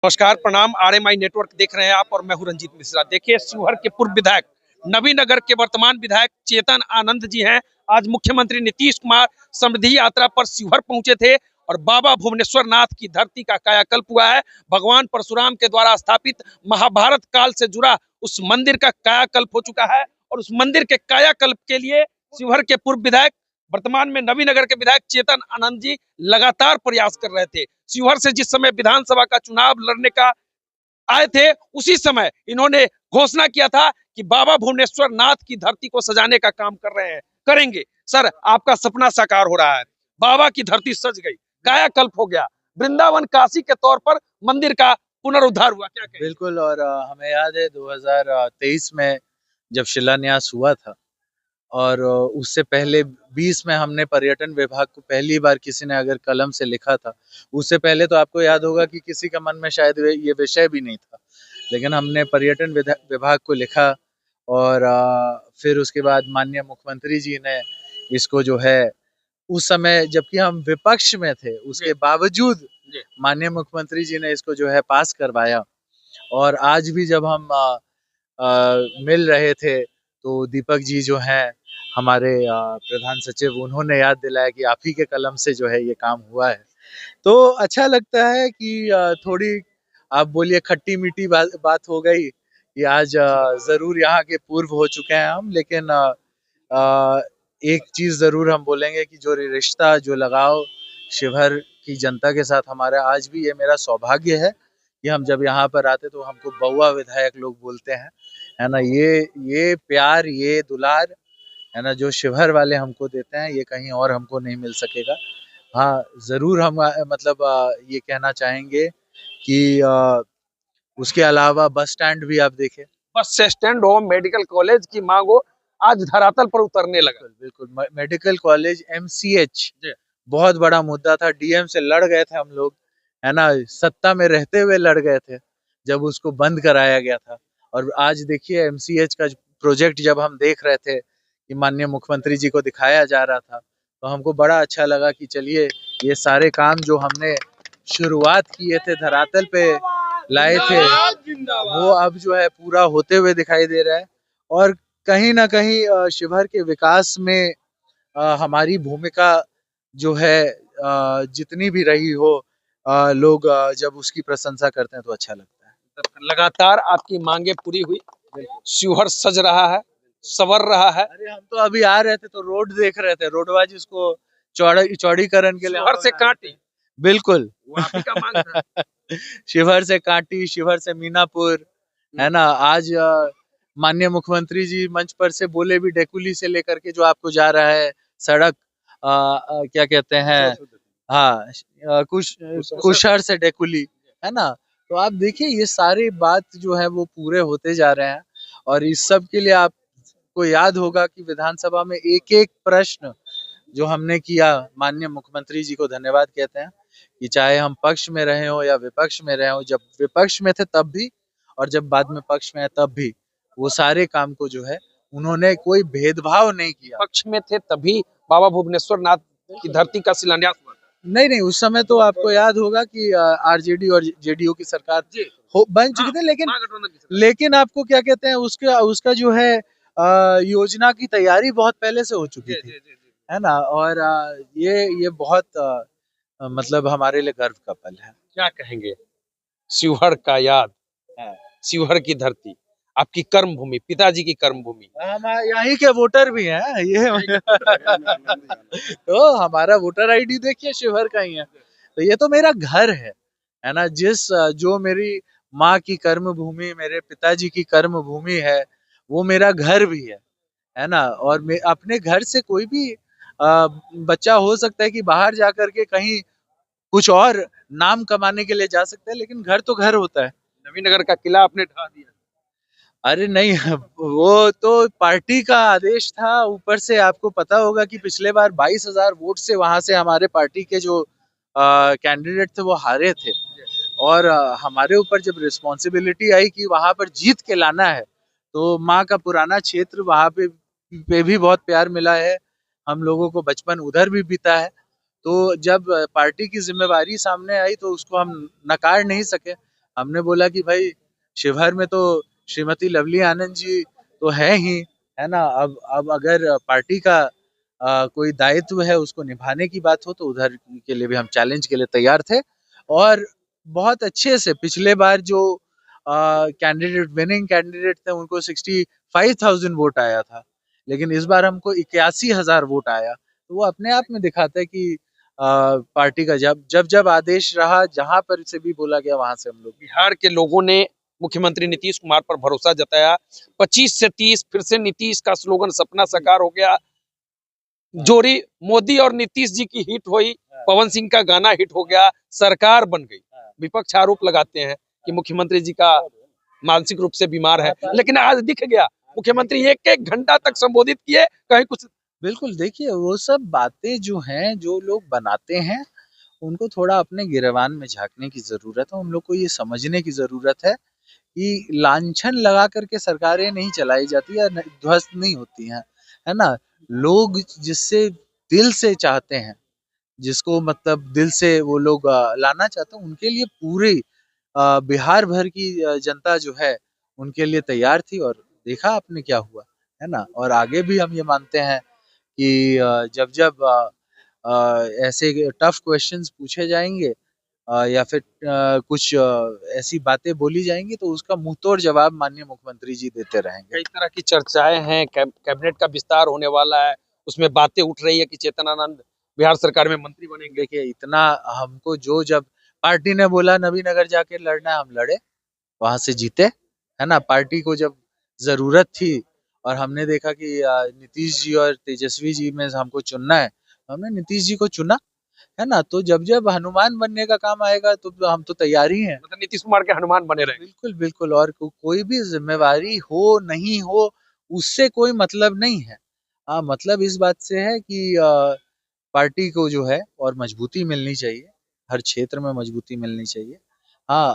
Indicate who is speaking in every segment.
Speaker 1: नमस्कार, प्रणाम। RMI network देख रहे हैं आप और मैं हूं रंजीत मिश्रा। देखिए, शिवहर के पूर्व विधायक, नवीनगर के वर्तमान विधायक चेतन आनंद जी हैं। आज मुख्यमंत्री नीतीश कुमार समृद्धि यात्रा पर शिवहर पहुंचे थे और बाबा भुवनेश्वर नाथ की धरती का कायाकल्प हुआ है। भगवान परशुराम के द्वारा स्थापित महाभारत काल से जुड़ा उस मंदिर का कायाकल्प हो चुका है और उस मंदिर के कायाकल्प के लिए शिवहर के पूर्व विधायक, वर्तमान में नवीनगर के विधायक चेतन आनंद जी लगातार प्रयास कर रहे थे। शिवहर से जिस समय विधानसभा का चुनाव लड़ने का आए थे, उसी समय इन्होंने घोषणा किया था कि बाबा भुवनेश्वर नाथ की धरती को सजाने का काम कर रहे हैं, करेंगे। सर, आपका सपना साकार हो रहा है। बाबा की धरती सज गई, कायाकल्प हो गया, वृंदावन काशी के तौर पर मंदिर का पुनरुद्धार हुआ। क्या कहें?
Speaker 2: बिल्कुल। और हमें याद है 2023 में जब शिलान्यास हुआ था और उससे पहले 20 में हमने पर्यटन विभाग को पहली बार किसी ने अगर कलम से लिखा था। उससे पहले तो आपको याद होगा कि किसी के मन में शायद ये विषय भी नहीं था, लेकिन हमने पर्यटन विभाग को लिखा और फिर उसके बाद माननीय मुख्यमंत्री जी ने इसको जो है, उस समय जबकि हम विपक्ष में थे उसके बावजूद माननीय मुख्यमंत्री जी ने इसको जो है पास करवाया। और आज भी जब हम मिल रहे थे तो दीपक जी जो हैं हमारे प्रधान सचिव, उन्होंने याद दिलाया कि आप ही के कलम से जो है ये काम हुआ है। तो अच्छा लगता है कि थोड़ी आप बोलिए खट्टी मीठी बात हो गई कि आज जरूर यहाँ के पूर्व हो चुके हैं हम, लेकिन एक चीज जरूर हम बोलेंगे कि जो रिश्ता, जो लगाव शिवहर की जनता के साथ हमारा आज भी, ये मेरा सौभाग्य है कि हम जब यहाँ पर आते तो हमको बउआ विधायक लोग बोलते हैं, है ना। ये प्यार, ये दुलार, है ना, जो शिवहर वाले हमको देते हैं, ये कहीं और हमको नहीं मिल सकेगा। हाँ, जरूर हम मतलब ये कहना चाहेंगे कि उसके अलावा बस स्टैंड भी आप देखें।
Speaker 1: बस स्टैंड हो, मेडिकल कॉलेज की मांग हो, आज धरातल पर उतरने लगा।
Speaker 2: बिल्कुल। मेडिकल कॉलेज, एमसीएच बहुत बड़ा मुद्दा था। डीएम से लड़ गए थे हम लोग, है ना, सत्ता में रहते हुए लड़ गए थे जब उसको बंद कराया गया था। और आज देखिए एमसीएच का प्रोजेक्ट जब हम देख रहे थे कि माननीय मुख्यमंत्री जी को दिखाया जा रहा था, तो हमको बड़ा अच्छा लगा कि चलिए ये सारे काम जो हमने शुरुआत किए थे, धरातल पे लाए थे, वो अब जो है पूरा होते हुए दिखाई दे रहा है। और कहीं ना कहीं शिवहर के विकास में हमारी भूमिका जो है जितनी भी रही हो, लोग जब उसकी प्रशंसा करते हैं तो अच्छा लगता है।
Speaker 1: लगातार आपकी मांगे पूरी हुई, शिवहर सज रहा है, सवर रहा है।
Speaker 2: अरे हम तो अभी आ रहे थे तो रोड देख रहे थे, रोडवाज इसको चौड़ीकरण के लिए
Speaker 1: शिवहर से कांटी,
Speaker 2: बिल्कुल
Speaker 1: वो आप ही का मांग था।
Speaker 2: शिवहर से कांटी, शिवहर से मीनापुर, है ना। आज माननीय मुख्यमंत्री जी मंच पर से बोले भी, डेकुली से लेकर के जो आपको जा रहा है सड़क, क्या कहते हैं, हाँ, कुशहर से डेकुली, है ना। तो आप देखिए ये सारी बात जो है वो पूरे होते जा रहे हैं। और इस सब के लिए आपको याद होगा कि विधानसभा में एक एक प्रश्न जो हमने किया, माननीय मुख्यमंत्री जी को धन्यवाद कहते हैं कि चाहे हम पक्ष में रहे हो या विपक्ष में रहे हो, जब विपक्ष में थे तब भी और जब बाद में पक्ष में है तब भी, वो सारे काम को जो है उन्होंने कोई भेदभाव नहीं किया।
Speaker 1: पक्ष में थे तभी बाबा भुवनेश्वर नाथ की धरती का शिलान्यास हुआ था।
Speaker 2: नहीं, उस समय तो आपको याद होगा कि आरजेडी और जेडीयू की सरकार बन चुकी थी, लेकिन आपको क्या कहते हैं, उसका जो है योजना की तैयारी बहुत पहले से हो चुकी थी, है ना। और ये बहुत मतलब हमारे लिए गर्व का पल है।
Speaker 1: क्या कहेंगे? शिवहर का याद, शिवहर की धरती, आपकी कर्म भूमि, पिताजी की कर्म भूमि।
Speaker 2: हम यहीं के वोटर भी हैं ये तो हमारा वोटर आईडी देखिए शिवहर का ही है। तो ये तो मेरा घर है ना। जो मेरी माँ की कर्म भूमि, मेरे पिताजी की कर्म भूमि है, वो मेरा घर भी है ना। और अपने घर से कोई भी बच्चा हो सकता है कि बाहर जाकर के कहीं कुछ और नाम कमाने के लिए जा सकता है, लेकिन घर तो घर होता है।
Speaker 1: नवीनगर का किला आपने ढा दिया।
Speaker 2: अरे नहीं, वो तो पार्टी का आदेश था। ऊपर से आपको पता होगा कि पिछले बार 22,000 वोट से वहां से हमारे पार्टी के जो कैंडिडेट थे वो हारे थे। और हमारे ऊपर जब रिस्पॉन्सिबिलिटी आई कि वहां पर जीत के लाना है, तो माँ का पुराना क्षेत्र, वहां पे भी बहुत प्यार मिला है हम लोगों को, बचपन उधर भी बीता है। तो जब पार्टी की जिम्मेवारी सामने आई तो उसको हम नकार नहीं सके। हमने बोला कि भाई शिवहर में तो श्रीमती लवली आनंद जी तो है ही, है ना। अब अगर पार्टी का कोई दायित्व है उसको निभाने की बात हो तो उधर के लिए भी हम चैलेंज के लिए तैयार थे। और बहुत अच्छे से पिछले बार जो कैंडिडेट विनिंग कैंडिडेट थे उनको 65,000 वोट आया था, लेकिन इस बार हमको 81,000 वोट आया। तो वो अपने आप में दिखाता है कि पार्टी का जब आदेश रहा, जहां पर से भी बोला गया वहां से हम लोग।
Speaker 1: बिहार के लोगों ने मुख्यमंत्री नीतीश कुमार पर भरोसा जताया। 25 से 30 फिर से नीतीश का स्लोगन सपना साकार हो गया। जोड़ी मोदी और नीतीश जी की हिट हुई, पवन सिंह का गाना हिट हो गया, सरकार बन गई। विपक्ष आरोप लगाते हैं कि मुख्यमंत्री जी का मानसिक रूप से बीमार है, लेकिन आज दिख गया मुख्यमंत्री एक एक घंटा तक संबोधित किए, कहीं कुछ।
Speaker 2: बिल्कुल, देखिए वो सब बातें जो हैं, जो लोग बनाते हैं, उनको थोड़ा अपने गिरबान में झाँकने की ज़रूरत है। उन लोग को ये समझने की ज़रूरत है कि लांछन लगा करके सरकारें नहीं चलाई जाती या ध्वस्त नहीं होती हैं, है ना। लोग जिससे दिल से चाहते हैं, जिसको मतलब दिल से वो लोग लाना चाहते हैं, उनके लिए पूरी बिहार भर की जनता जो है उनके लिए तैयार थी। और देखा आपने क्या हुआ, है ना। और आगे भी हम ये मानते हैं कि जब जब ऐसे टफ क्वेश्चंस पूछे जाएंगे या फिर कुछ ऐसी बातें बोली जाएंगी तो उसका मुंहतोड़ जवाब माननीय मुख्यमंत्री जी देते रहेंगे।
Speaker 1: कई तरह की चर्चाएं हैं, कैबिनेट का विस्तार होने वाला है, उसमें बातें उठ रही है कि चेतन आनंद बिहार सरकार में मंत्री बनेंगे।
Speaker 2: देखिए इतना हमको जब पार्टी ने बोला नवीनगर जाके लड़ना है, हम लड़े, वहां से जीते, है ना। पार्टी को जब जरूरत थी और हमने देखा कि नीतीश जी और तेजस्वी जी में हमको चुनना है, हमने नीतीश जी को चुना, है ना। तो जब हनुमान बनने का काम आएगा तो हम तो तैयार ही हैं।
Speaker 1: मतलब नीतीश कुमार के हनुमान बने रहे।
Speaker 2: बिल्कुल बिल्कुल। और कोई भी जिम्मेवारी हो नहीं हो उससे कोई मतलब नहीं है। हाँ, मतलब इस बात से है कि पार्टी को जो है और मजबूती मिलनी चाहिए, हर क्षेत्र में मजबूती मिलनी चाहिए। हाँ,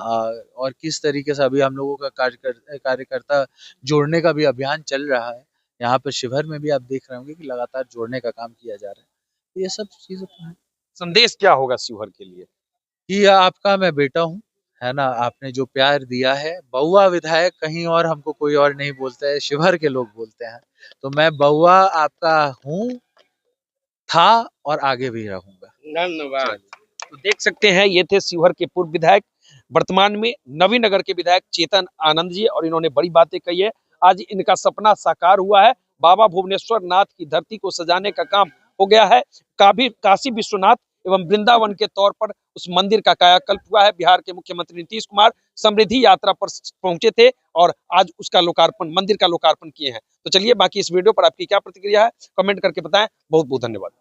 Speaker 2: और किस तरीके से अभी हम लोगों का कार्यकर्ता जोड़ने का भी अभियान चल रहा है। यहाँ पर शिवहर में भी आप देख रहे होंगे कि लगातार जोड़ने का काम किया जा रहा है। तो ये सब चीजें तो हैं।
Speaker 1: संदेश क्या होगा शिवहर के लिए?
Speaker 2: कि आपका मैं बेटा हूँ, है ना। आपने जो प्यार दिया है, बउआ विधायक कहीं और हमको कोई और नहीं बोलता है, शिवहर के लोग बोलते हैं। तो मैं बउआ आपका हूँ, था और आगे भी रहूंगा।
Speaker 1: धन्यवाद। तो देख सकते हैं ये थे शिवहर के पूर्व विधायक, वर्तमान में नवीनगर के विधायक चेतन आनंद जी, और इन्होंने बड़ी बातें कही है। आज इनका सपना साकार हुआ है। बाबा भुवनेश्वर नाथ की धरती को सजाने का काम हो गया है। काशी विश्वनाथ एवं वृंदावन के तौर पर उस मंदिर का कायाकल्प हुआ है। बिहार के मुख्यमंत्री नीतीश कुमार समृद्धि यात्रा पर पहुंचे थे और आज उसका लोकार्पण, मंदिर का लोकार्पण किए हैं। तो चलिए, बाकी इस वीडियो पर आपकी क्या प्रतिक्रिया है कमेंट करके बताएं। बहुत बहुत धन्यवाद।